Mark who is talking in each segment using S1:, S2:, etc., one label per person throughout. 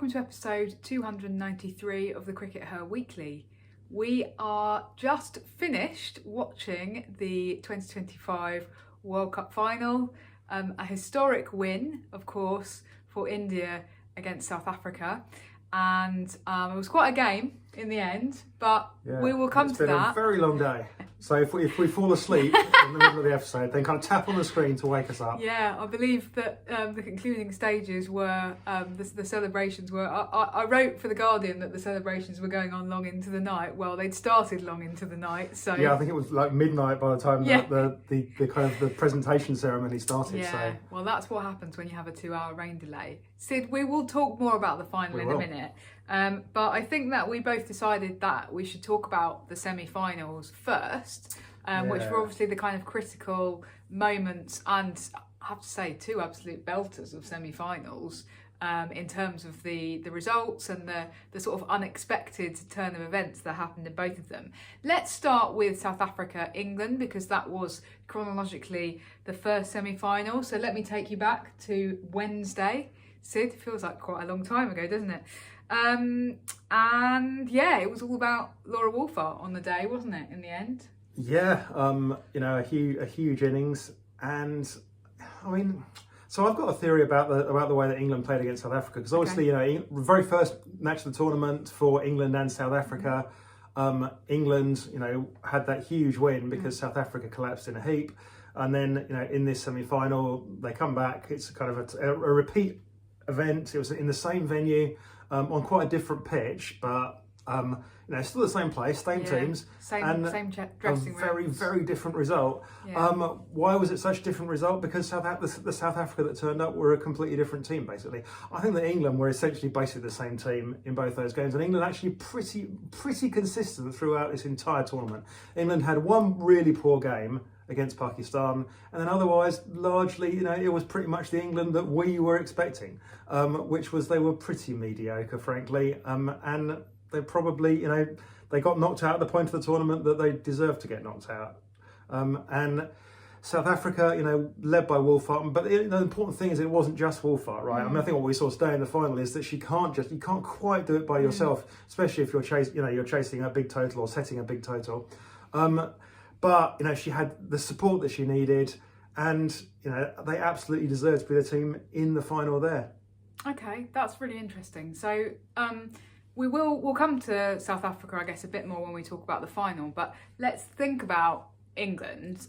S1: welcome to episode 293 of the CRICKETher Weekly. We are just finished watching the 2025 World Cup final, a historic win, of course, for India against South Africa. And it was quite a game in the end, but we will come to that.
S2: It's been a very long day. So if we fall asleep in the middle of the episode, then kind of tap on the screen to wake us up.
S1: Yeah, I believe that the concluding stages were, the celebrations were, I wrote for The Guardian that the celebrations were going on long into the night. Well, they'd started long into the night, so...
S2: Yeah, I think it was like midnight by the time the kind of the presentation ceremony started.
S1: Yeah,
S2: so.
S1: Well, that's what happens when you have a 2-hour rain delay. Sid, we will talk more about the final in a minute. But I think that we both decided that we should talk about the semi-finals first, which were obviously the kind of critical moments, and I have to say 2 absolute belters of semi-finals in terms of the results and the sort of unexpected turn of events that happened in both of them. Let's start with South Africa, England, because that was chronologically the first semi-final. So let me take you back to Wednesday. Sid, feels like quite a long time ago, doesn't it? And yeah, it was all about Laura Wolfart on the day, wasn't it, in the end?
S2: Yeah, a huge innings, and I mean, so I've got a theory about the way that England played against South Africa, because obviously, very first match of the tournament for England and South Africa, England, had that huge win because South Africa collapsed in a heap, and then in this semi-final they come back. It's kind of a repeat event. It was in the same venue. On quite a different pitch, but still the same place, same teams,
S1: same dressing
S2: room. Very different result.
S1: Yeah.
S2: Why was it such a different result? Because the South Africa that turned up were a completely different team, basically. I think that England were essentially basically the same team in both those games, and England actually pretty consistent throughout this entire tournament. England had one really poor game against Pakistan, and then otherwise largely it was pretty much the England that we were expecting, which was they were pretty mediocre, frankly, and they probably they got knocked out at the point of the tournament that they deserved to get knocked out. And South Africa, led by Wolfart, but the important thing is it wasn't just Wolfart, right? I mean, I think what we saw today in the final is that you can't quite do it by yourself, especially if you're chasing a big total or setting a big total. But she had the support that she needed, and they absolutely deserved to be the team in the final there.
S1: Okay, that's really interesting. So we'll come to South Africa, I guess, a bit more when we talk about the final. But let's think about England,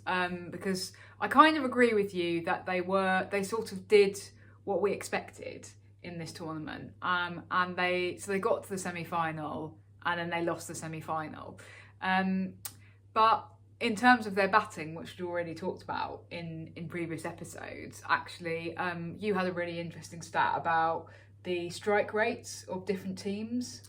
S1: because I kind of agree with you that they sort of did what we expected in this tournament, and they got to the semi-final and then they lost the semi-final, but in terms of their batting, which we already talked about in previous episodes, actually, you had a really interesting stat about the strike rates of different teams.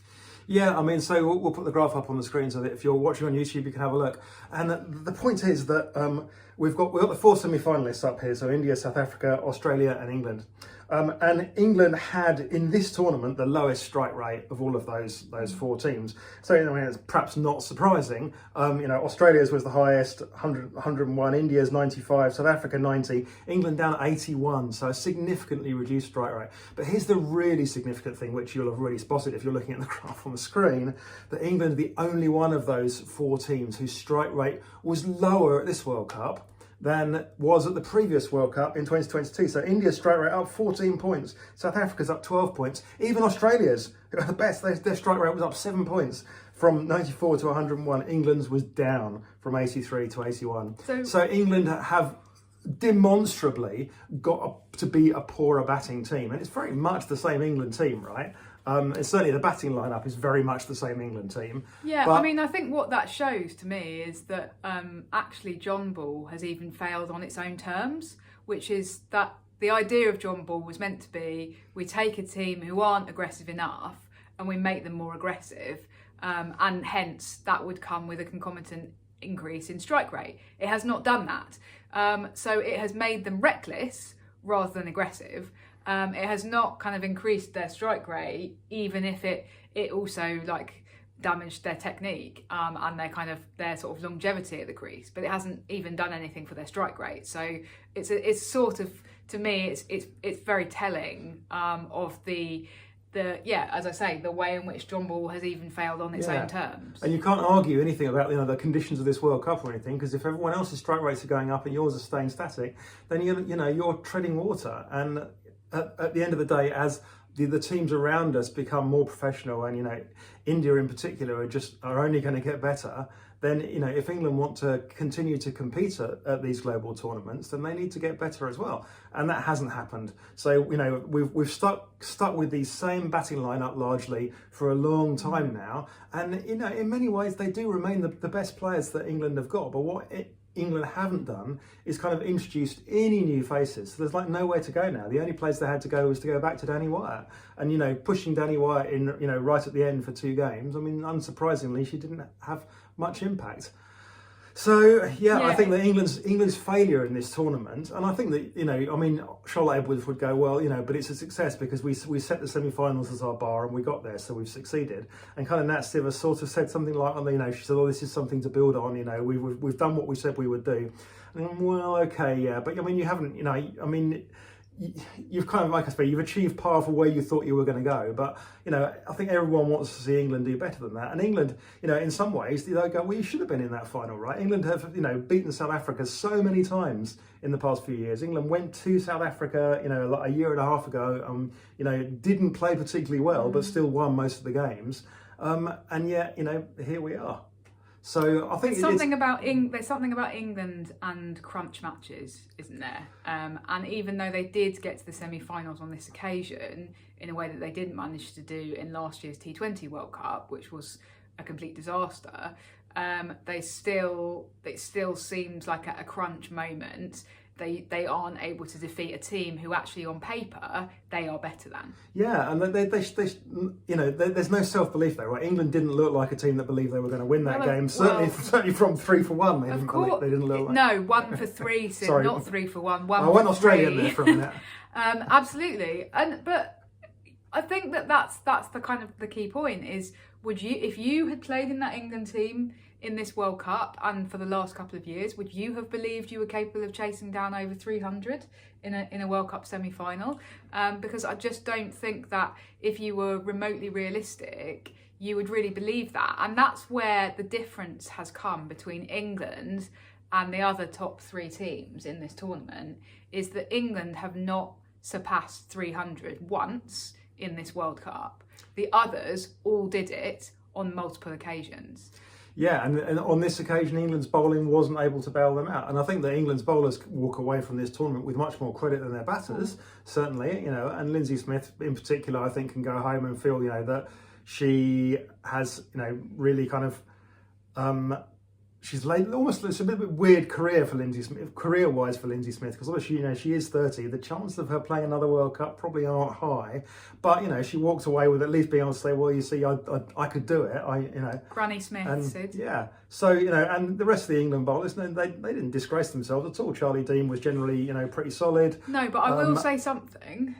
S2: Yeah, I mean, so we'll put the graph up on the screen so that if you're watching on YouTube, you can have a look. And the point is that we've got the 4 semi-finalists up here, so India, South Africa, Australia and England. And England had, in this tournament, the lowest strike rate of all of those 4 teams. So, it's perhaps not surprising. Australia's was the highest, 101, India's 95, South Africa 90, England down at 81, so a significantly reduced strike rate. But here's the really significant thing, which you'll have already spotted if you're looking at the graph on the screen, that England are the only one of those 4 teams whose strike rate was lower at this World Cup than was at the previous World Cup in 2022. So India's strike rate up 14 points, South Africa's up 12 points, even Australia's, who are the best, their strike rate was up 7 points from 94 to 101. England's was down from 83 to 81. So England have demonstrably got to be a poorer batting team, and it's very much the same England team, right? And certainly the batting lineup is very much the same England team.
S1: Yeah, but I mean, I think what that shows to me is that actually John Ball has even failed on its own terms, which is that the idea of John Ball was meant to be, we take a team who aren't aggressive enough and we make them more aggressive, and hence that would come with a concomitant increase in strike rate. It has not done that. So it has made them reckless rather than aggressive. It has not kind of increased their strike rate, even if it also damaged their technique and their sort of longevity at the crease. But it hasn't even done anything for their strike rate. So it's sort of, to me, it's very telling of the as I say, the way in which John Ball has even failed on its own terms.
S2: And you can't argue anything about the conditions of this World Cup or anything, because if everyone else's strike rates are going up and yours are staying static, then you're treading water. And at the end of the day, as the teams around us become more professional, and India in particular are only going to get better, then if England want to continue to compete at these global tournaments, then they need to get better as well, and that hasn't happened. So we've stuck with the same batting lineup largely for a long time now, and in many ways they do remain the best players that England have got. But what England haven't done is kind of introduced any new faces. So there's like nowhere to go now. The only place they had to go was to go back to Danny Wyatt, and pushing Danny Wyatt in right at the end for 2 games. I mean, unsurprisingly, she didn't have much impact. So I think that England's failure in this tournament, and I think that Charlotte Edwards would go, well, but it's a success because we set the semi-finals as our bar and we got there, so we've succeeded. And kind of Nat Sivers sort of said something like, she said, this is something to build on. We've done what we said we would do. And well, okay, yeah, but you haven't. You've kind of, like I say, you've achieved par for where you thought you were going to go. But, I think everyone wants to see England do better than that. And England, in some ways, they go, well, you should have been in that final, right? England have, beaten South Africa so many times in the past few years. England went to South Africa, like a year and a half ago, didn't play particularly well, but still won most of the games. And yet, here we are. So I think
S1: there's something about England and crunch matches, isn't there? And even though they did get to the semi-finals on this occasion in a way that they didn't manage to do in last year's T20 World Cup, which was a complete disaster, it still seems like at a crunch moment they aren't able to defeat a team who actually on paper they are better than. Yeah, and
S2: there's no self-belief there, right? England didn't look like a team that believed they were going to win that game. Certainly from 3 for 1, they didn't look like.
S1: No, 1 for 3, Sid,
S2: Sorry,
S1: not 3 for 1.
S2: I went Australian there for a minute.
S1: Absolutely, but I think that's the kind of the key point is, if you had played in that England team in this World Cup and for the last couple of years, would you have believed you were capable of chasing down over 300 in a World Cup semi-final? Because I just don't think that if you were remotely realistic, you would really believe that. And that's where the difference has come between England and the other top 3 teams in this tournament, is that England have not surpassed 300 once in this World Cup. The others all did it on multiple occasions.
S2: Yeah, and on this occasion, England's bowling wasn't able to bail them out. And I think that England's bowlers walk away from this tournament with much more credit than their batters, certainly, and Lindsay Smith in particular, I think, can go home and feel, that she has, really kind of, she's laid almost, it's a bit of a weird career for Lindsay Smith, career-wise for Lindsay Smith, because obviously, she is 30. The chances of her playing another World Cup probably aren't high, but, she walks away with at least being able to say, well, you see, I could do it.
S1: Granny Smith, Sid.
S2: Yeah. So, and the rest of the England bowlers, they didn't disgrace themselves at all. Charlie Dean was generally, pretty solid.
S1: No, but I will say something.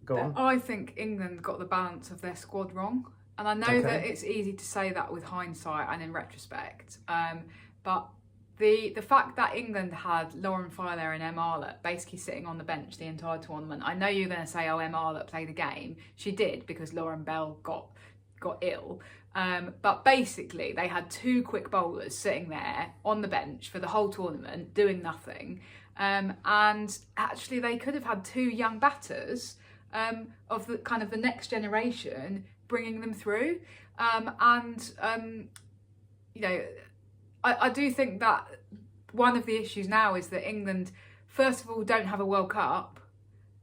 S2: Go on.
S1: I think England got the balance of their squad wrong. And I know that it's easy to say that with hindsight and in retrospect, but the fact that England had Lauren Filer and Em Arlott basically sitting on the bench the entire tournament. I know you're going to say, Em Arlott played the game. She did, because Lauren Bell got ill. But basically, they had 2 quick bowlers sitting there on the bench for the whole tournament doing nothing. And actually, they could have had 2 young batters of the kind of the next generation bringing them through. I do think that one of the issues now is that England, first of all, don't have a World Cup.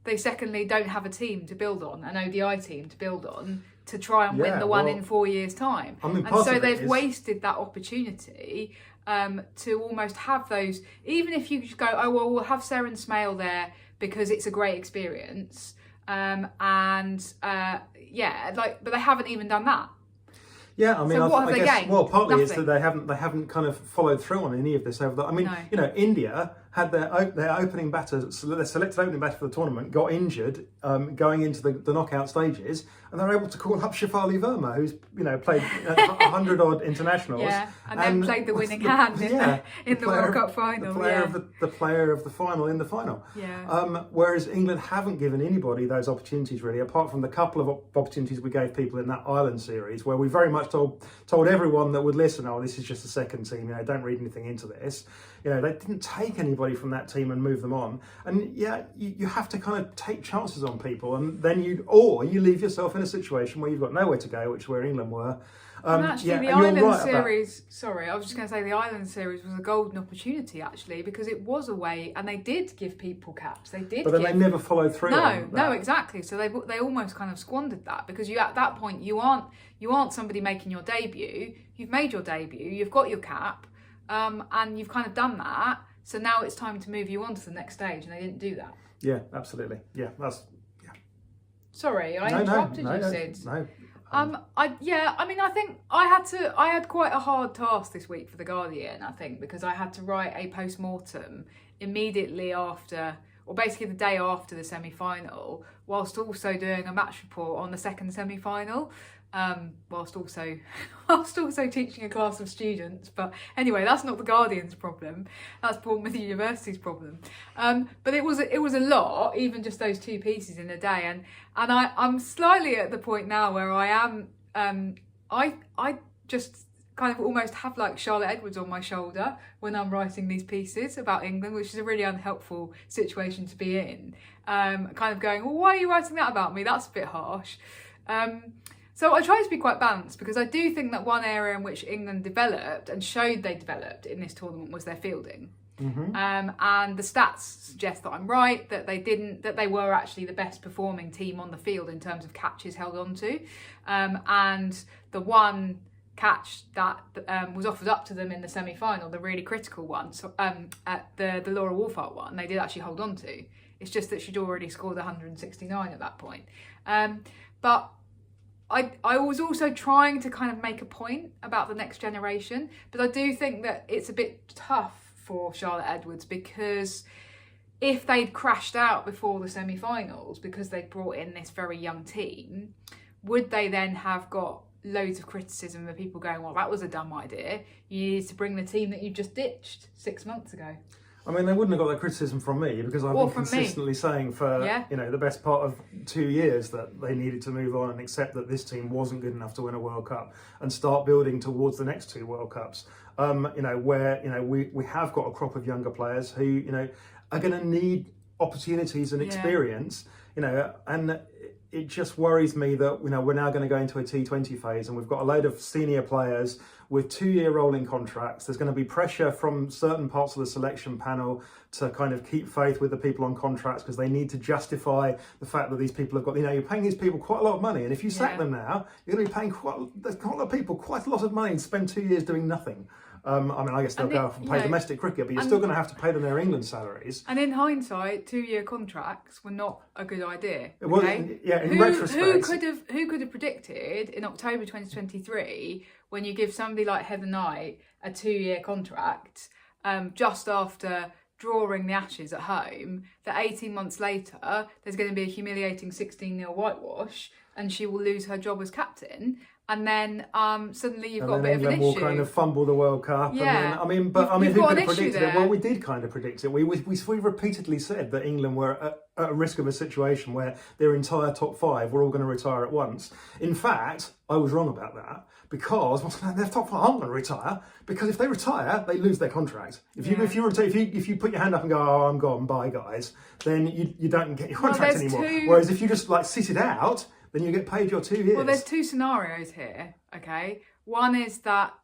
S1: They secondly don't have a team to build on, an ODI team to build on, to try and win the one in 4 years' time. And so they've wasted that opportunity to almost have those, even if you just go, oh, well, we'll have Seren Smale there because it's a great experience. But they haven't even done that.
S2: Yeah, I mean,
S1: so
S2: I guess partly it's that they haven't kind of followed through on any of this over the. I mean, India had their opening batter, their selected opening batter for the tournament, got injured going into the knockout stages, and they're able to call up Shafali Verma, who's played 100 odd internationals,
S1: and then played the winning hand in the World Cup final,
S2: the player of the final in the final. Whereas England haven't given anybody those opportunities really, apart from the couple of opportunities we gave people in that Ireland series, where we very much told everyone that would listen, oh, this is just a second team, don't read anything into this. They didn't take anybody from that team and move them on. And you have to kind of take chances on people, and then you leave yourself in a situation where you've got nowhere to go, which is where England were.
S1: And actually, the Ireland series, sorry, I was just going to say the Ireland series was a golden opportunity, actually, because it was away and they did give people caps. They did.
S2: But then they never followed through.
S1: No, exactly. So they almost kind of squandered that, because at that point you aren't somebody making your debut. You've made your debut. You've got your cap, and you've kind of done that. So now it's time to move you on to the next stage, and they didn't do that.
S2: Yeah, absolutely. Yeah,
S1: Sorry, I interrupted you, Sid.
S2: No.
S1: I think I had quite a hard task this week for The Guardian, I think, because I had to write a post-mortem immediately after, or basically the day after the semi-final, whilst also doing a match report on the second semi-final, whilst also teaching a class of students. But anyway, that's not The Guardian's problem. That's Bournemouth University's problem. But it was a lot, even just those two pieces in a day. And I'm slightly at the point now where I am. I just kind of almost have like Charlotte Edwards on my shoulder when I'm writing these pieces about England, which is a really unhelpful situation to be in. Kind of going, well, why are you writing that about me? That's a bit harsh. So I try to be quite balanced, because I do think that one area in which England developed and showed they developed in this tournament was their fielding. Mm-hmm. And the stats suggest that I'm right, that they were actually the best performing team on the field in terms of catches held on to. And the one catch that was offered up to them in the semi-final, the really critical one, at the Laura Wolfhart one, they did actually hold on to. It's just that she'd already scored 169 at that point. But I was also trying to kind of make a point about the next generation, but I do think that it's a bit tough for Charlotte Edwards, because if they'd crashed out before the semi-finals because they'd brought in this very young team, would they then have got loads of criticism of people going, well, that was a dumb idea. You needed to bring the team that you just ditched 6 months ago.
S2: I mean, they wouldn't have got that criticism from me, because I've been consistently saying for the best part of 2 years that they needed to move on and accept that this team wasn't good enough to win a World Cup and start building towards the next two World Cups. Where we have got a crop of younger players who are going to need opportunities and experience. And it just worries me that we're now going to go into a T20 phase, and we've got a load of senior players with 2-year rolling contracts. There's going to be pressure from certain parts of the selection panel to kind of keep faith with the people on contracts, because they need to justify the fact that these people have got, you're paying these people quite a lot of money, and if you sack them now, you're going to be paying quite a lot of people quite a lot of money and spend 2 years doing nothing. I guess they'll go off and play domestic cricket, but you're still going to have to pay them their England salaries.
S1: And in hindsight, 2-year contracts were not a good idea.
S2: Well, in retrospect,
S1: who could have predicted in October 2023, when you give somebody like Heather Knight a 2-year contract, just after drawing the Ashes at home, that 18 months later there's going to be a humiliating 16-0 whitewash, and she will lose her job as captain. And then suddenly you've got a bit of an issue.
S2: England will kind of fumble the World Cup.
S1: Yeah.
S2: And then, who could have predicted it? Well, we did kind of predict it. We repeatedly said that England were at risk of a situation where their entire top 5 were all going to retire at once. In fact, I was wrong about that, because their top 5 aren't going to retire, because if they retire, they lose their contract. If you put your hand up and go, oh, I'm gone, bye guys, then you don't get your contract anymore. Whereas if you just sit it out, then you get paid your 2 years.
S1: Well, there's 2 scenarios here, okay? One is that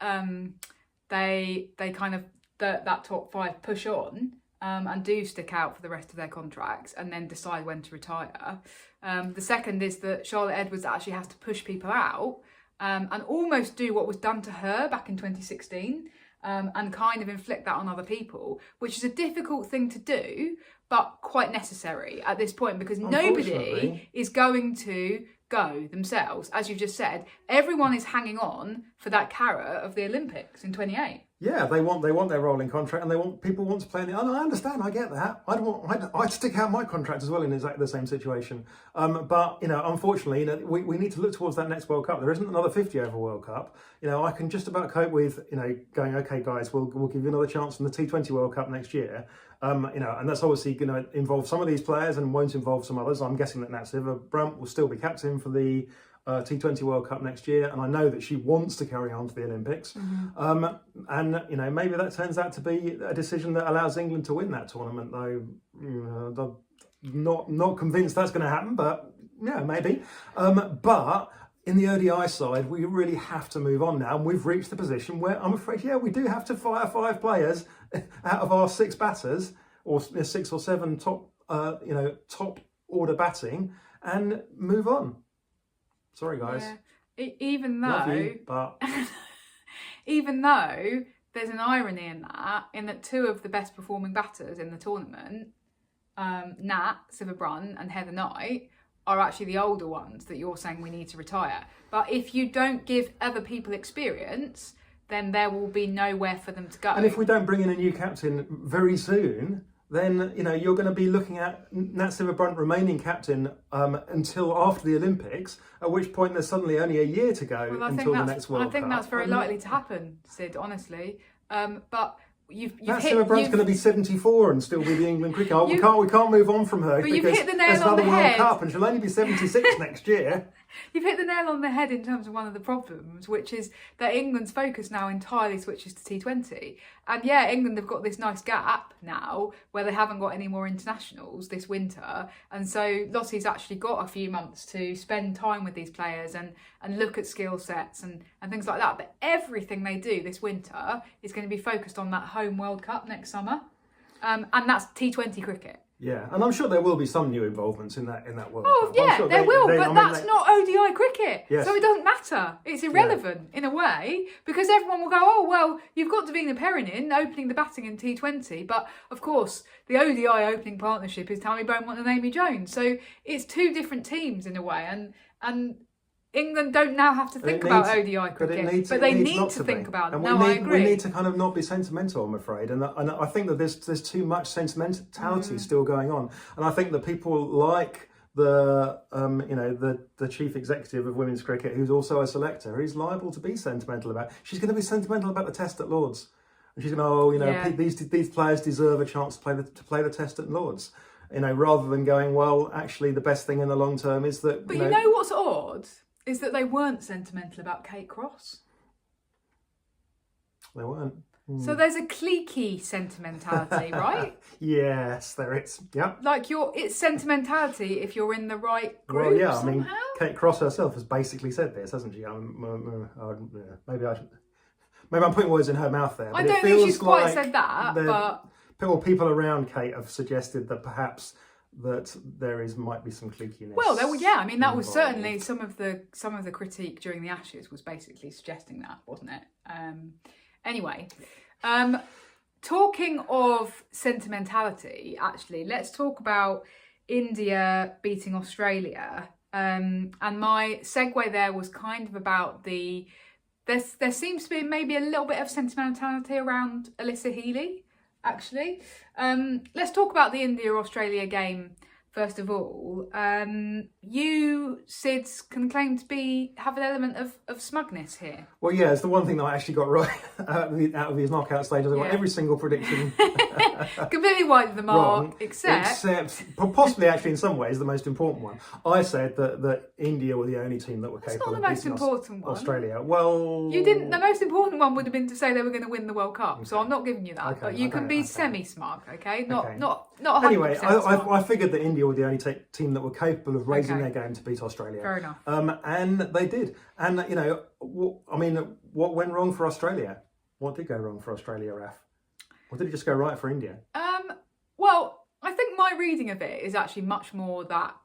S1: they kind of, that top 5 push on and do stick out for the rest of their contracts and then decide when to retire. The second is that Charlotte Edwards actually has to push people out and almost do what was done to her back in 2016 and kind of inflict that on other people, which is a difficult thing to do, but quite necessary at this point, because nobody is going to go themselves. As you just said, everyone is hanging on for that carrot of the Olympics in 28.
S2: Yeah, they want their rolling contract, and people want to play in the. And I understand, I get that. I'd stick out my contract as well in exactly the same situation. But unfortunately, we need to look towards that next World Cup. There isn't another 50 over World Cup. I can just about cope with going, okay, guys, we'll give you another chance in the T20 World Cup next year. And that's obviously going to involve some of these players and won't involve some others. I'm guessing that Natsiva Brunt will still be captain for the T20 World Cup next year, and I know that she wants to carry on to the Olympics. And maybe that turns out to be a decision that allows England to win that tournament, though I'm not convinced that's going to happen, but yeah, maybe. But in the ODI side, we really have to move on now, and we've reached the position where I'm afraid, we do have to fire 5 players out of our 6 batters, or 6 or 7 top order batting, and move on. Sorry, guys.
S1: Yeah. Even though,
S2: love you, but
S1: even though there's an irony in that 2 of the best performing batters in the tournament, Nat Sciver-Brunt and Heather Knight, are actually the older ones that you're saying we need to retire. But if you don't give other people experience, then there will be nowhere for them to go.
S2: And if we don't bring in a new captain very soon, then you're going to be looking at Nat Sciver-Brunt remaining captain until after the Olympics, at which point there's suddenly only a year to go until the next World Cup.
S1: I think that's very likely to happen, Sid, honestly. But
S2: Nat Sciver-Brunt's going to be 74 and still be the England cricketer. We can't move on from her because there's another World Cup and she'll only be 76 next year.
S1: You've hit the nail on the head in terms of one of the problems, which is that England's focus now entirely switches to T20. And yeah, England have got this nice gap now where they haven't got any more internationals this winter. And so Lottie's actually got a few months to spend time with these players and look at skill sets and things like that. But everything they do this winter is going to be focused on that home World Cup next summer. And that's T20 cricket.
S2: Yeah, and I'm sure there will be some new involvements in that World
S1: Cup.
S2: Oh,
S1: yeah, there will, but that's not ODI cricket.
S2: Yes.
S1: So it doesn't matter. It's irrelevant in a way, because everyone will go, oh, well, you've got Davina Perrinin opening the batting in T20, but of course, the ODI opening partnership is Tammy Beaumont and Amy Jones. So it's 2 different teams in a way, and England don't now have to think about ODI cricket, but they need to think about it. I agree.
S2: We need to kind of not be sentimental, I'm afraid, and I think that there's too much sentimentality still going on, and I think that people like the chief executive of women's cricket, who's also a selector, is liable to be sentimental about. She's going to be sentimental about the Test at Lords, and she's going, these players deserve a chance to play the Test at Lords. Rather than going, well, actually, the best thing in the long term is that.
S1: But you know what's odd? Is that they weren't sentimental about Kate Cross.
S2: They weren't.
S1: So there's a cliquey sentimentality, right?
S2: Yes, there is. Yeah.
S1: Like it's sentimentality if you're in the right group.
S2: Well, yeah.
S1: Somehow.
S2: I mean, Kate Cross herself has basically said this, hasn't she? Maybe I'm putting words in her mouth there.
S1: I don't think she's quite said that, but
S2: people around Kate have suggested that perhaps that might be some cliquiness.
S1: Well, I mean, that was certainly some of the critique during the Ashes was basically suggesting that, wasn't it? Anyway, talking of sentimentality, actually, let's talk about India beating Australia. And my segue there was kind of about there seems to be maybe a little bit of sentimentality around Alyssa Healy. Actually, let's talk about the India-Australia game first of all. You, Sid, can claim to have an element of smugness here.
S2: Well, yeah, it's the one thing that I actually got right out of his knockout stage. I got every single prediction
S1: completely wide of the mark,
S2: wrong, except possibly actually in some ways the most important one. I said that India were the only team that were capable of beating Australia. Well,
S1: you didn't. The most important one would have been to say they were going to win the World Cup. Okay. So I'm not giving you that, but you can be semi-smug, okay? Not 100%.
S2: Anyway, I figured that India were the only team that were capable of raising their game to beat Australia.
S1: Fair enough.
S2: And they did. And what went wrong for Australia? What did go wrong for Australia, Raf? Or did it just go right for India?
S1: Well, I think my reading of it is actually much more that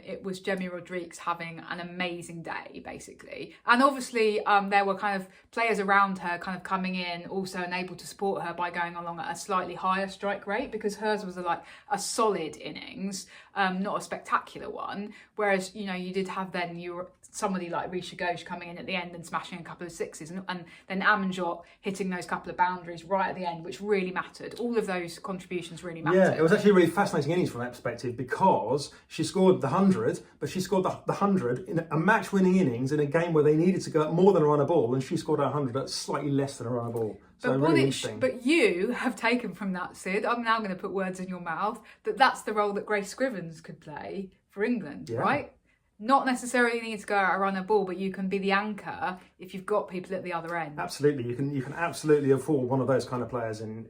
S1: it was Jemmy Rodrigues having an amazing day, basically. And obviously there were kind of players around her kind of coming in also and able to support her by going along at a slightly higher strike rate, because hers was a solid innings, not a spectacular one. Whereas, you did have then somebody like Risha Ghosh coming in at the end and smashing a couple of sixes, and then Amanjot hitting those couple of boundaries right at the end, which really mattered. All of those contributions really mattered.
S2: Yeah, it was actually a really fascinating innings from that perspective, because she scored the 100, but she scored the 100 in a match-winning innings in a game where they needed to go more than a run a ball, and she scored 100 at slightly less than a run a ball. So really interesting.
S1: But you have taken from that, Sid, I'm now going to put words in your mouth, that's the role that Grace Scrivens could play for England, right? Not necessarily need to go out and run a ball, but you can be the anchor if you've got people at the other end.
S2: Absolutely, you can absolutely afford one of those kind of players in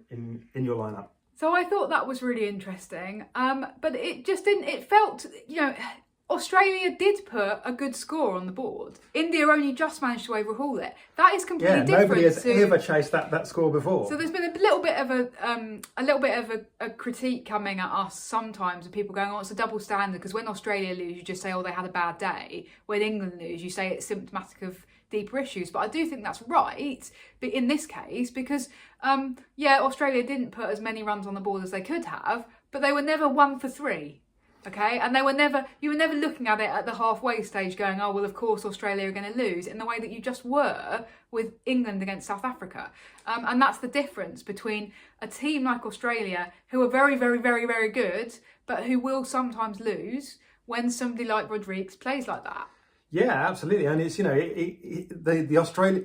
S2: your lineup.
S1: So I thought that was really interesting, but it just didn't. It felt, Australia did put a good score on the board. India only just managed to overhaul it. That is completely different.
S2: Nobody has ever chased that score before.
S1: So there's been a little bit of a critique coming at us sometimes of people going, "Oh, it's a double standard," because when Australia lose, you just say, "Oh, they had a bad day." When England lose, you say it's symptomatic of deeper issues. But I do think that's right, but in this case, because Australia didn't put as many runs on the board as they could have, but they were never 1 for 3. Okay, and you were never looking at it at the halfway stage going, "Oh, well, of course Australia are going to lose," in the way that you just were with England against South Africa. And that's the difference between a team like Australia, who are very, very, very, very good, but who will sometimes lose when somebody like Rodrigues plays like that.
S2: Yeah, absolutely. And it's, the Australia,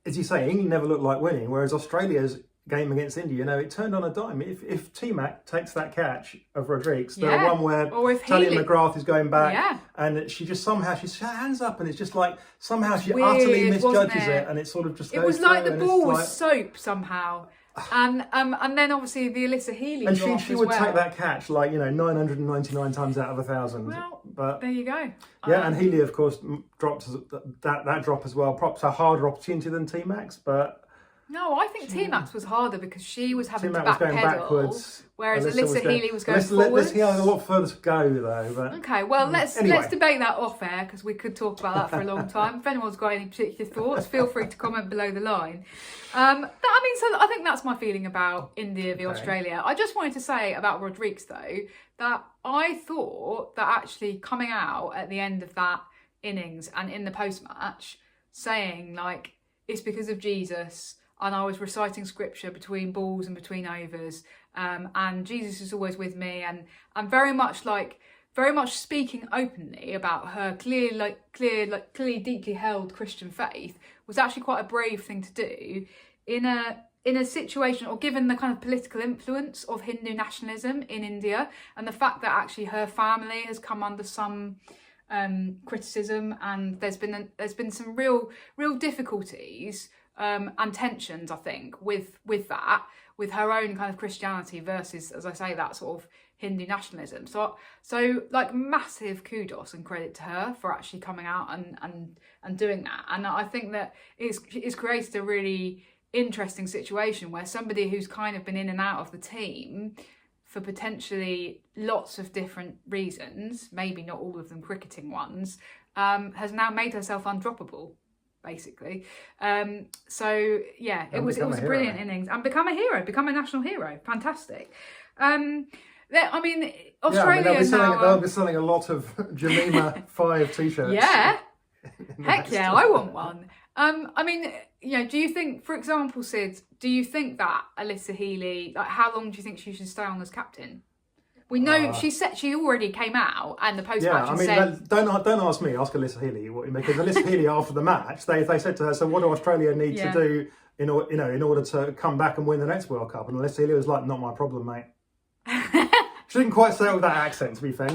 S2: as you say, England never looked like winning, whereas Australia's game against India, it turned on a dime. If T-Mac takes that catch of Rodrigues, the one where Talia McGrath is going back, and she just somehow, she's hands up, and it's just like, somehow she utterly misjudges it, and it sort of just goes
S1: It was like
S2: through,
S1: the ball was soap somehow. And then obviously the Alyssa Healy
S2: and she would take that catch 999 times out of 1,000.
S1: Well,
S2: but
S1: there you go.
S2: And Healy, of course, dropped that drop as well. Perhaps a harder opportunity than T-Mac's, but
S1: no, I think T-Max was harder because she was having to
S2: T-Mac was going
S1: backpedal,
S2: backwards,
S1: whereas Alyssa Healy was going forwards.
S2: He had a lot further to go though. But,
S1: okay, well let's debate that off air, because we could talk about that for a long time. If anyone's got any particular thoughts, feel free to comment below the line. So I think that's my feeling about India v Australia. I just wanted to say about Rodrigues though, that I thought that actually coming out at the end of that innings and in the post-match saying it's because of Jesus, and I was reciting scripture between balls and between overs, and Jesus is always with me, and very much speaking openly about her clearly deeply held Christian faith was actually quite a brave thing to do in a situation, or given the kind of political influence of Hindu nationalism in India, and the fact that actually her family has come under some criticism, and there's been some real difficulties and tensions, I think, with her own kind of Christianity versus, as I say, that sort of Hindu nationalism. So massive kudos and credit to her for actually coming out and doing that. And I think that it's created a really interesting situation where somebody who's kind of been in and out of the team for potentially lots of different reasons, maybe not all of them cricketing ones, has now made herself undroppable, basically. It was a brilliant innings, and become a hero, become a national hero. Fantastic. Australia
S2: they'll be selling a lot of Jemima 5 t-shirts.
S1: Yeah. Heck yeah, I want one. Do you think, for example, Sid, do you think that Alyssa Healy, how long do you think she should stay on as captain? We know she already came out and the post-match said...
S2: don't ask me, ask Alyssa Healy, because Alyssa Healy after the match, they said to her, so what do Australia need to do in order to come back and win the next World Cup? And Alyssa Healy was like, not my problem, mate. She didn't quite say it with that accent, to be fair.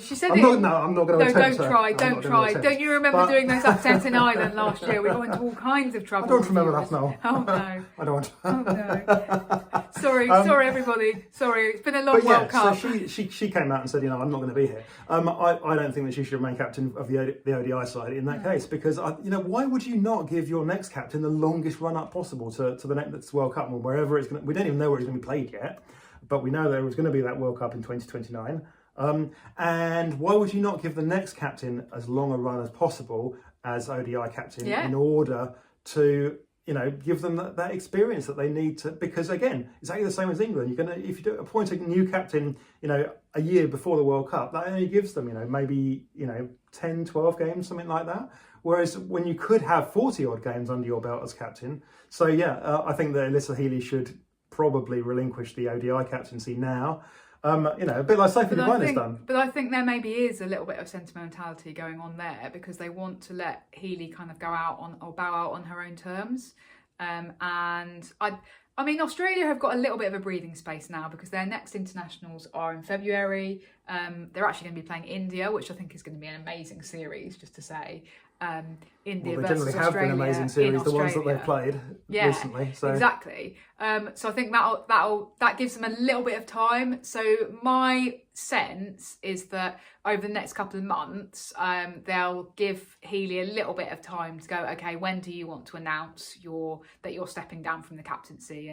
S1: She said
S2: I'm not going to attempt.
S1: Don't try. Don't you remember doing those accents in Ireland last year? We got into all kinds of trouble.
S2: I don't remember that, no.
S1: Oh, no.
S2: I don't.
S1: Oh, no. Sorry, everybody. Sorry, it's been a long World Cup.
S2: So she came out and said, I'm not going to be here. I don't think that she should remain captain of the ODI side in that case, because, why would you not give your next captain the longest run-up possible to the next World Cup, or wherever it's going to... We don't even know where it's going to be played yet. But we know there was going to be that World Cup in 2029. And why would you not give the next captain as long a run as possible as ODI captain in order to, give them that experience that they need to, because again, exactly the same as England. You're gonna, if you do appoint a new captain, a year before the World Cup, that only gives them, maybe 10, 12 games, something like that. Whereas when you could have 40 odd games under your belt as captain. So yeah, I think that Alyssa Healy should probably relinquish the ODI captaincy now. A bit like Sophie Devine has done.
S1: But I think there maybe is a little bit of sentimentality going on there, because they want to let Healy kind of go out on, or bow out on her own terms. And I mean, Australia have got a little bit of a breathing space now, because their next internationals are in February. They're actually going to be playing India, which I think is going to be an amazing series, just to say. India
S2: they
S1: versus
S2: generally have
S1: Australia
S2: been amazing series, the ones that they've played recently. So.
S1: Exactly. So I think that gives them a little bit of time. So my sense is that over the next couple of months, they'll give Healy a little bit of time to go, okay, when do you want to announce that you're stepping down from the captaincy?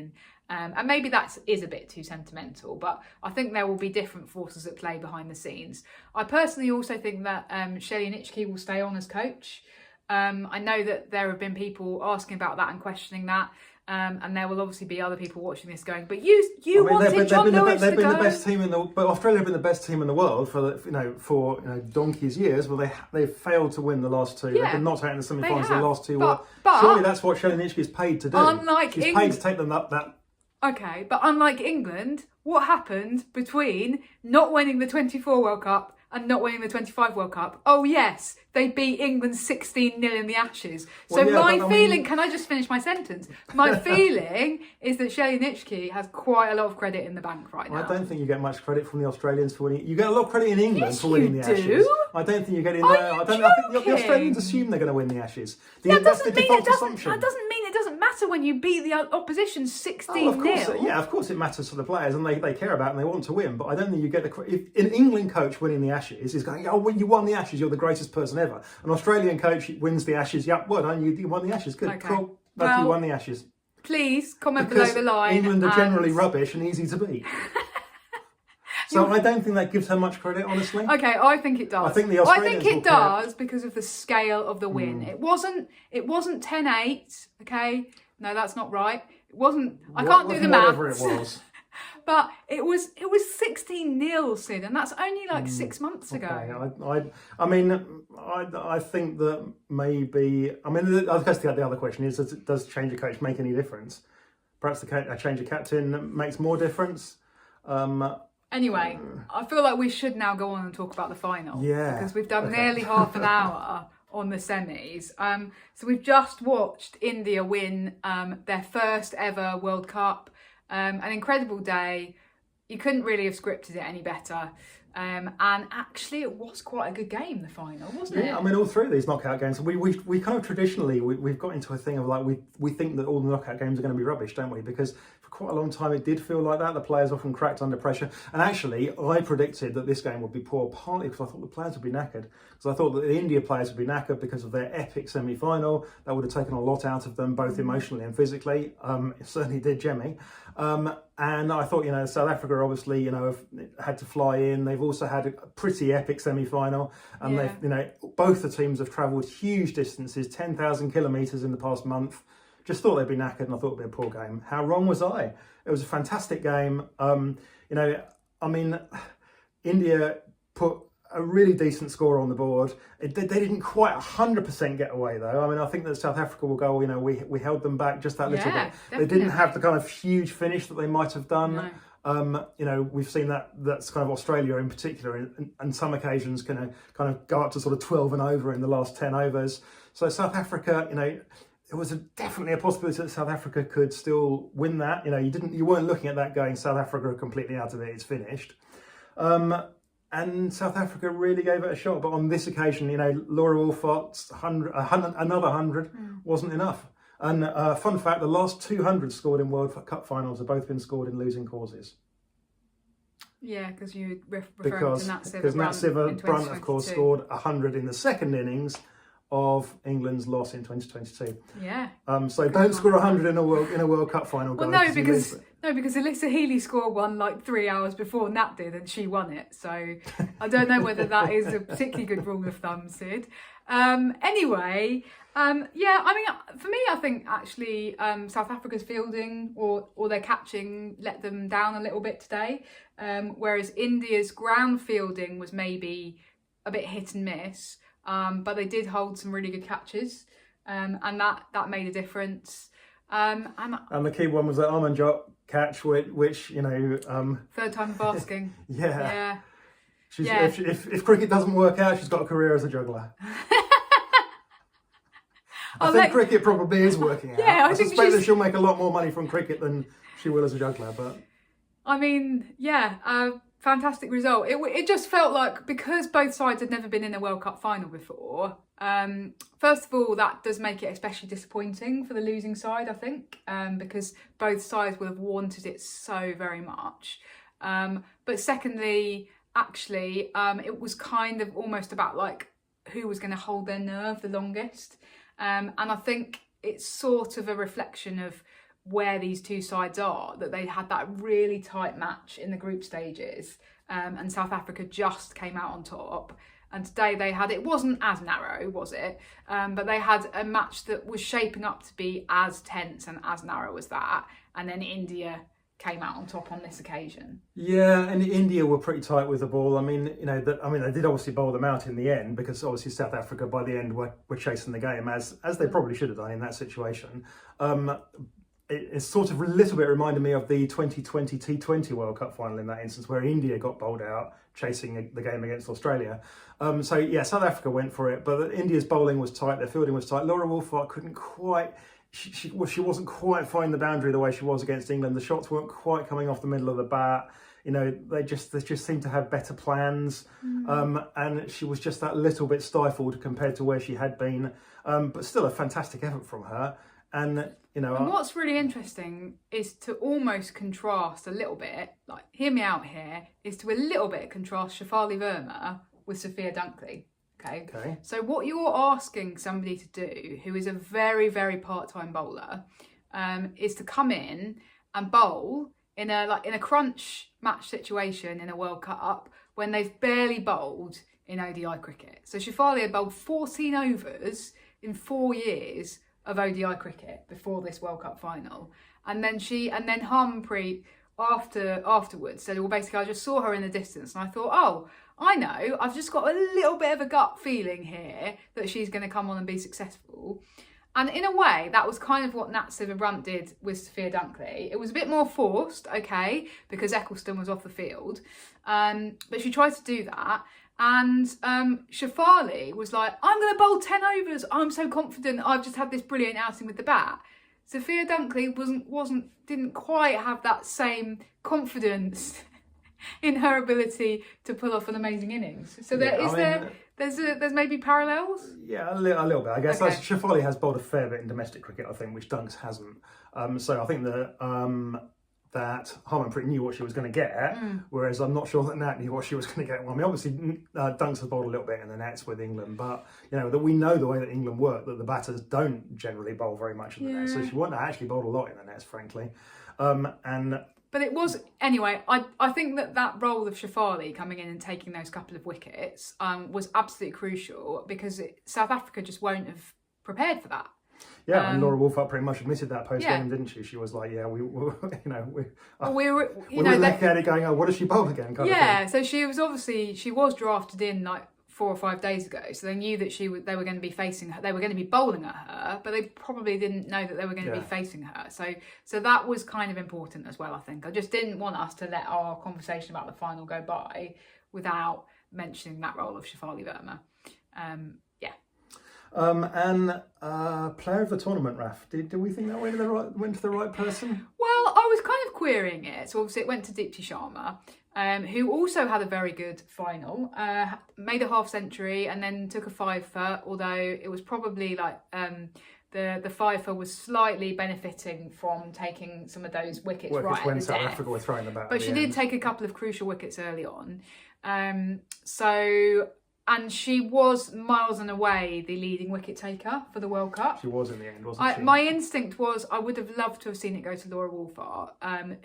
S1: And maybe that is a bit too sentimental, but I think there will be different forces at play behind the scenes. I personally also think that Shelley Nitschke will stay on as coach. I know that there have been people asking about that and questioning that. And there will obviously be other people watching this going, but you wanted John Lewis to go.
S2: They've been the best team but Australia have been the best team in the world for donkey's years. Well, they've failed to win the last two. They've been knocked out in the semi-finals. The last two. But surely that's what Shelley Nitschke is paid to do. She's paid to take them up that.
S1: Okay, but unlike England, what happened between not winning the 24 World Cup and not winning the 25 World Cup? Oh yes, they beat England 16-0 in the Ashes. So can I just finish my sentence? My feeling is that Shelley Nitschke has quite a lot of credit in the bank right now.
S2: I don't think you get much credit from the Australians for winning. You get a lot of credit in England for winning the Ashes. I don't think you get in there. I think the Australians assume they're going to win the Ashes. That's the default assumption.
S1: That doesn't mean it doesn't matter when you beat the opposition 16-0.
S2: Of course it matters for the players, and they care about it and they want to win. But I don't think you get the credit. If an England coach winning the Ashes is going, when you won the Ashes, you're the greatest person ever. An Australian coach wins the Ashes, well done, you won the Ashes. Good, okay. Cool. You won the Ashes.
S1: Please comment below the line.
S2: England are generally rubbish and easy to beat. So I don't think that gives her much credit, honestly.
S1: Okay, I think it does.
S2: I think the Australians
S1: it does because of the scale of the win. It wasn't 10-8, okay? No, that's not right. It wasn't. I can't do the maths.
S2: Whatever it was.
S1: But it was 16-0, Sid, and that's only like 6 months ago.
S2: I think that maybe. I guess the other question is: does change of coach make any difference? Perhaps a change of captain makes more difference.
S1: Anyway, I feel like we should now go on and talk about the final.
S2: Yeah.
S1: Because we've done nearly half an hour on the semis. So we've just watched India win their first ever World Cup. An incredible day. You couldn't really have scripted it any better. And actually, it was quite a good game, the final, wasn't it?
S2: Yeah, all three of these knockout games, we kind of traditionally, we've got into a thing of like, we think that all the knockout games are going to be rubbish, don't we? Because for quite a long time, it did feel like that. The players often cracked under pressure. And actually, I predicted that this game would be poor, partly because I thought the players would be knackered. Because I thought that the India players would be knackered because of their epic semi-final. That would have taken a lot out of them, both emotionally and physically. It certainly did Jemmy. And I thought, South Africa obviously, have had to fly in. They've also had a pretty epic semi-final. And they've, both the teams have travelled huge distances, 10,000 kilometres in the past month. Just thought they'd be knackered, and I thought it'd be a poor game. How wrong was I? It was a fantastic game. India put a really decent score on the board. They didn't quite 100% get away though. I think that South Africa will go, we held them back just that little bit.
S1: Definitely.
S2: They didn't have the kind of huge finish that they might have done.
S1: No.
S2: We've seen that's kind of Australia in particular, and some occasions can kind of go up to sort of 12 and over in the last 10 overs. So South Africa, there was definitely a possibility that South Africa could still win that. You weren't looking at that going, South Africa are completely out of it, it's finished. And South Africa really gave it a shot. But on this occasion, Laura Wolfott's another 100 wasn't enough. And fun fact, the last 200 scored in World Cup finals have both been scored in losing causes.
S1: Yeah, because referring to Nat Siver
S2: Brunt, of course, scored 100 in the second innings of England's loss in 2022.
S1: Yeah.
S2: So don't score 100 in a World Cup final, guys.
S1: Well, because Alyssa Healy scored one like 3 hours before Nat did, and she won it. So I don't know whether that is a particularly good rule of thumb, Sid. Anyway, yeah, I mean, for me, I think actually South Africa's fielding or their catching let them down a little bit today, whereas India's ground fielding was maybe a bit hit and miss, but they did hold some really good catches, and that made a difference. And
S2: the key one was that Armanjot catch, which
S1: third time of asking.
S2: Yeah.
S1: Yeah.
S2: If cricket doesn't work out, she's got a career as a juggler. I think cricket probably is working out.
S1: Yeah,
S2: I suspect that she'll make a lot more money from cricket than she will as a juggler. But
S1: I mean, yeah, fantastic result. It just felt like, because both sides had never been in a World Cup final before, first of all, that does make it especially disappointing for the losing side, I think, because both sides would have wanted it so very much. But secondly, actually, it was kind of almost about like who was going to hold their nerve the longest. And I think it's sort of a reflection of where these two sides are, that they had that really tight match in the group stages, and South Africa just came out on top. And today they had, it wasn't as narrow, was it? But they had a match that was shaping up to be as tense and as narrow as that. And then India came out on top on this occasion.
S2: Yeah, and India were pretty tight with the ball. I mean, they did obviously bowl them out in the end, because obviously South Africa by the end were chasing the game as they probably should have done in that situation. It's sort of a little bit reminded me of the 2020 T20 World Cup final in that instance, where India got bowled out chasing the game against Australia. So yeah, South Africa went for it, but India's bowling was tight, their fielding was tight. Laura Wolfart couldn't quite. She wasn't quite finding the boundary the way she was against England. The shots weren't quite coming off the middle of the bat. They just seemed to have better plans, and she was just that little bit stifled compared to where she had been. But still, a fantastic effort from her. And
S1: and what's really interesting is to almost contrast a little bit. Like, hear me out here. Is to a little bit contrast Shafali Verma with Sophia Dunkley. Okay. So what you're asking somebody to do, who is a very, very part-time bowler, is to come in and bowl in a crunch match situation in a World Cup when they've barely bowled in ODI cricket. So Shafali had bowled 14 overs in 4 years of ODI cricket before this World Cup final, and then Harmanpreet afterwards said, well, basically, I just saw her in the distance and I thought, oh, I know, I've just got a little bit of a gut feeling here that she's going to come on and be successful. And in a way, that was kind of what Nat Sciver-Brunt did with Sophia Dunkley. It was a bit more forced, okay, because Eccleston was off the field. But she tried to do that. And Shafali was like, I'm going to bowl 10 overs. I'm so confident. I've just had this brilliant outing with the bat. Sophia Dunkley didn't quite have that same confidence in her ability to pull off an amazing innings. So there's maybe parallels?
S2: Yeah, a little bit, I guess.
S1: Okay.
S2: Shafali has bowled a fair bit in domestic cricket, I think, which Dunks hasn't. So I think that Harmanpreet knew what she was going to get, whereas I'm not sure that Nat knew what she was going to get. Well, I mean, obviously, Dunks has bowled a little bit in the nets with England, but that we know the way that England work, that the batters don't generally bowl very much in the nets, so she wouldn't have actually bowled a lot in the nets, frankly.
S1: But it was, anyway, I think that role of Shafali coming in and taking those couple of wickets was absolutely crucial, because South Africa just won't have prepared for that.
S2: Yeah, and Laura Wolfart pretty much admitted that post-game, didn't she? She was like, yeah, we were looking at it going, oh, what does she bowl again?
S1: So she was drafted in like 4 or 5 days ago, so they knew that they were going to be facing her. They were going to be bowling at her, but they probably didn't know that they were going to be facing her. So that was kind of important as well, I think. I just didn't want us to let our conversation about the final go by without mentioning that role of Shafali Verma.
S2: Player of the tournament, Raf. Did we think that went to the right person?
S1: Well, I was kind of querying it. So obviously it went to Deepti Sharma, who also had a very good final, made a half century and then took a fifer, although it was probably like the fifer was slightly benefiting from taking some of those wickets right
S2: when
S1: at the
S2: South
S1: death.
S2: Africa were throwing the bat.
S1: But she did take a couple of crucial wickets early on. So And she was miles and away the leading wicket taker for the World Cup.
S2: She was in the end, wasn't she?
S1: My instinct was I would have loved to have seen it go to Laura Wolfart,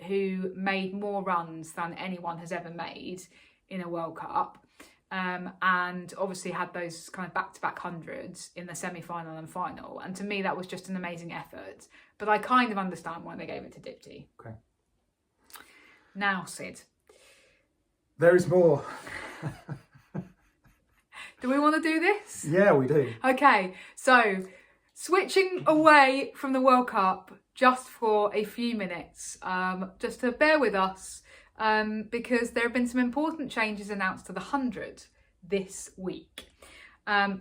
S1: who made more runs than anyone has ever made in a World Cup. And obviously had those kind of back-to-back hundreds in the semi-final and final. And to me, that was just an amazing effort. But I kind of understand why they gave it to Dipti.
S2: Okay.
S1: Now, Sid.
S2: There is more.
S1: Do we want to do this?
S2: Yeah, we do.
S1: Okay, so switching away from the World Cup just for a few minutes, just to bear with us, because there have been some important changes announced to the 100 this week.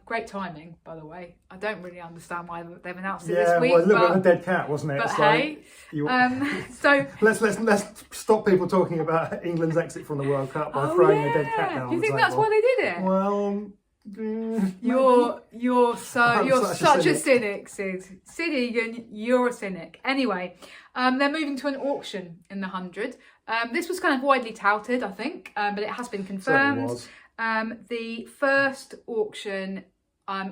S1: Great timing, by the way. I don't really understand why they've announced it this week.
S2: Yeah, well, a little bit of a dead cat, wasn't it?
S1: But
S2: so
S1: hey, so
S2: let's stop people talking about England's exit from the World Cup by throwing a dead cat down.
S1: Do you think
S2: the
S1: that's
S2: table.
S1: why they did it?
S2: Well,
S1: you're such a
S2: cynic.
S1: cynic, Sid. Sid Egan, you're a cynic. Anyway, they're moving to an auction in the 100. This was kind of widely touted, I think, but it has been confirmed.
S2: Was.
S1: The first auction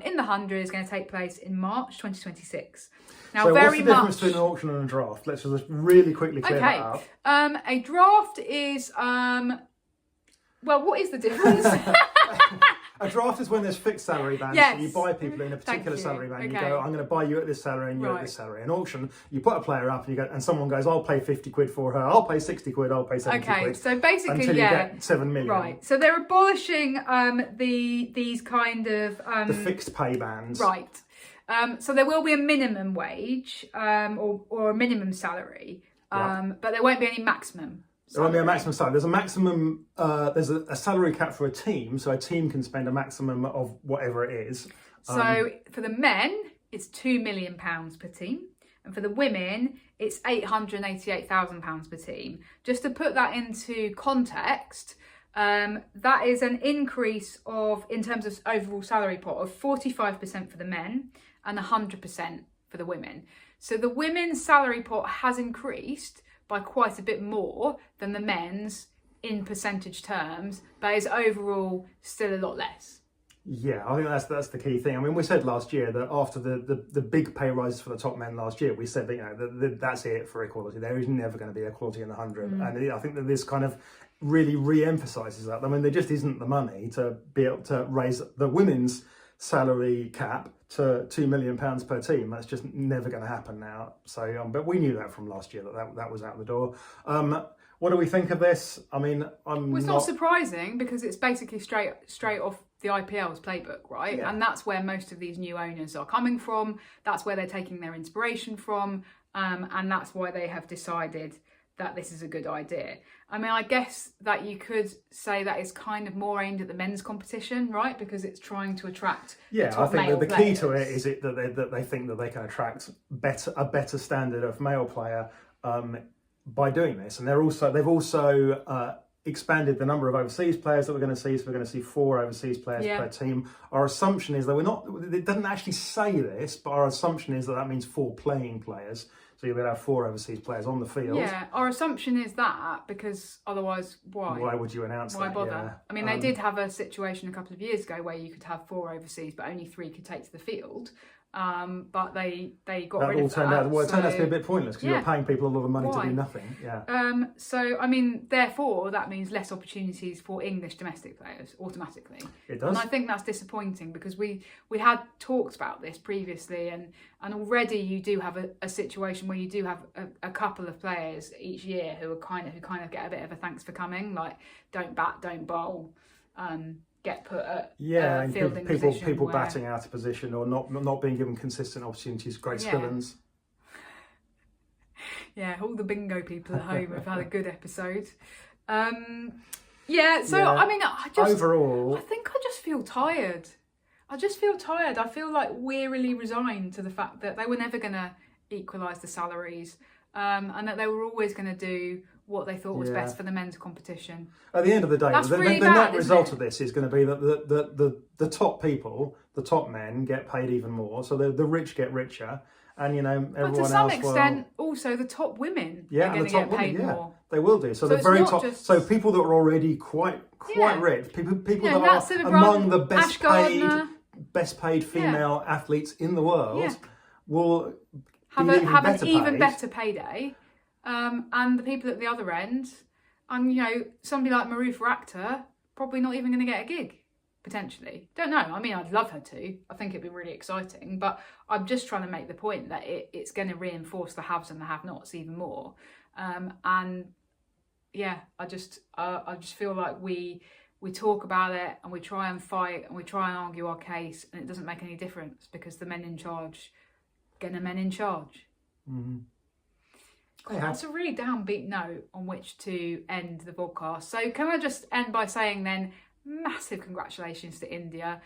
S1: in the 100 is going to take place in March 2026. Now,
S2: so
S1: very
S2: what's the difference
S1: much.
S2: between an auction and a draft? Let's just really quickly clear that up.
S1: A draft is well, what is the difference?
S2: A draft is when there's fixed salary bands.
S1: Yes.
S2: So you buy people in a particular
S1: you.
S2: salary band.
S1: Okay.
S2: You go, I'm going to buy you at this salary and you
S1: Right.
S2: at this salary. An auction, you put a player up and you go, and someone goes, I'll pay 50 quid for her. I'll pay 60 quid. I'll pay 70
S1: Okay,
S2: quid.
S1: so basically,
S2: until you get 7 million.
S1: Right. So they're abolishing these kind of
S2: the fixed pay bands.
S1: right. So there will be a minimum wage or a minimum salary, but there won't be any maximum.
S2: There won't be a maximum salary. There's a maximum. There's a salary cap for a team, so a team can spend a maximum of whatever it is.
S1: So for the men, it's £2 million per team, and for the women, it's £888,000 per team. Just to put that into context, that is an increase in terms of overall salary pot, of 45% for the men and 100% for the women. So the women's salary pot has increased by quite a bit more than the men's in percentage terms, but is overall still a lot less.
S2: Yeah, I think that's the key thing. I mean, we said last year that after the big pay rises for the top men last year, we said that that's it for equality. There is never going to be equality in the 100, and I think that this kind of really re-emphasises that. I mean, there just isn't the money to be able to raise the women's salary cap to £2 million per team. That's just never going to happen now. So, but we knew that from last year that was out the door. What do we think of this? I mean,
S1: Well, it's not surprising because it's basically straight off the IPL's playbook, right?
S2: Yeah.
S1: And that's where most of these new owners are coming from. That's where they're taking their inspiration from, and that's why they have decided that this is a good idea. I mean, I guess that you could say that it's kind of more aimed at the men's competition, right? Because it's trying to attract
S2: Yeah,
S1: top
S2: I think
S1: male
S2: that the key
S1: players.
S2: to it is that they think that they can attract a better standard of male player by doing this, and they've also expanded the number of overseas players that we're going to see. So we're going to see 4 overseas players per team. Our assumption is that it doesn't actually say this, but our assumption is that means 4 playing players. So you're going to have 4 overseas players on the field.
S1: Yeah, our assumption is that, because otherwise, why?
S2: Why would you announce that?
S1: Why bother?
S2: Yeah.
S1: I mean, they did have a situation a couple of years ago where you could have 4 overseas, but only 3 could take to the field. But they got rid of that.
S2: It turned out to be a bit pointless because you're paying people a lot of money to
S1: Why?
S2: do nothing. Yeah.
S1: So, I mean, therefore, that means less opportunities for English domestic players automatically.
S2: It does.
S1: And I think that's disappointing because we had talked about this previously, and already you do have a situation where you do have a couple of players each year who kind of get a bit of a thanks for coming, like don't bat, don't bowl, get put at
S2: and
S1: fielding
S2: people
S1: position where...
S2: batting out of position or not being given consistent opportunities. Grace Spillans.
S1: Yeah, all the bingo people at home have had a good episode. I mean,
S2: overall,
S1: I think I just feel tired. I feel like wearily resigned to the fact that they were never going to equalise the salaries, and that they were always going to do what they thought was best for the men's competition.
S2: At the end of the day,
S1: That's
S2: the
S1: really
S2: net
S1: bad,
S2: result of this is going to be that the top people, the top men, get paid even more. So the rich get richer, and everyone
S1: But to some
S2: else.
S1: extent, also the top women are going to get paid more.
S2: They will do. So,
S1: So
S2: the very
S1: it's not
S2: top.
S1: just-
S2: So people that are already quite
S1: Yeah.
S2: rich, people
S1: Yeah,
S2: that
S1: Nat
S2: are
S1: Silverbrand,
S2: among the
S1: Ash Gardner.
S2: best paid female athletes in the world
S1: Yeah.
S2: will
S1: have
S2: be
S1: an even
S2: paid.
S1: better payday, and the people at the other end, and you know, somebody like Maruf Rakta probably not even going to get a gig, potentially. Don't know. I mean, I'd love her to. I think it'd be really exciting, but I'm just trying to make the point that it's going to reinforce the haves and the have-nots even more. And yeah, I just feel like we talk about it and we try and fight and we try and argue our case, and it doesn't make any difference because the men in charge get the men in charge.
S2: Mm-hmm.
S1: That's a really downbeat note on which to end the podcast. So can I just end by saying then, massive congratulations to India.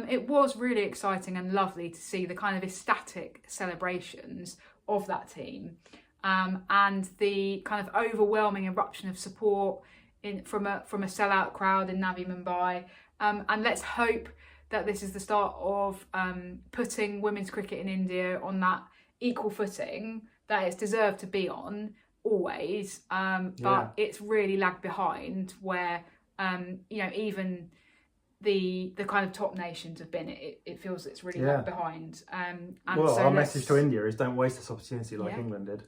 S1: It was really exciting and lovely to see the kind of ecstatic celebrations of that team, and the kind of overwhelming eruption of support from a sellout crowd in Navi Mumbai. And let's hope that this is the start of putting women's cricket in India on that equal footing that it's deserved to be on always. But it's really lagged behind where, you know, even the kind of top nations have been. It feels it's really lagged behind. And
S2: well,
S1: so
S2: our message to India is don't waste this opportunity like England did.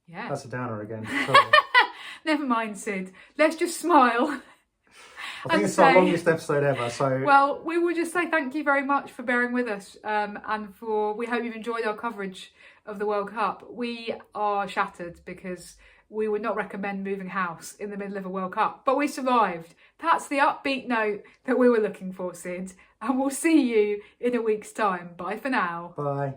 S1: Yeah.
S2: That's a downer again.
S1: Never mind, Sid. Let's just smile.
S2: I think it's our longest episode ever. So
S1: well, we will just say thank you very much for bearing with us, and we hope you've enjoyed our coverage of the World Cup. We are shattered because we would not recommend moving house in the middle of a World Cup, but we survived. That's the upbeat note that we were looking for, Sid, and we'll see you in a week's time. Bye for now.
S2: Bye.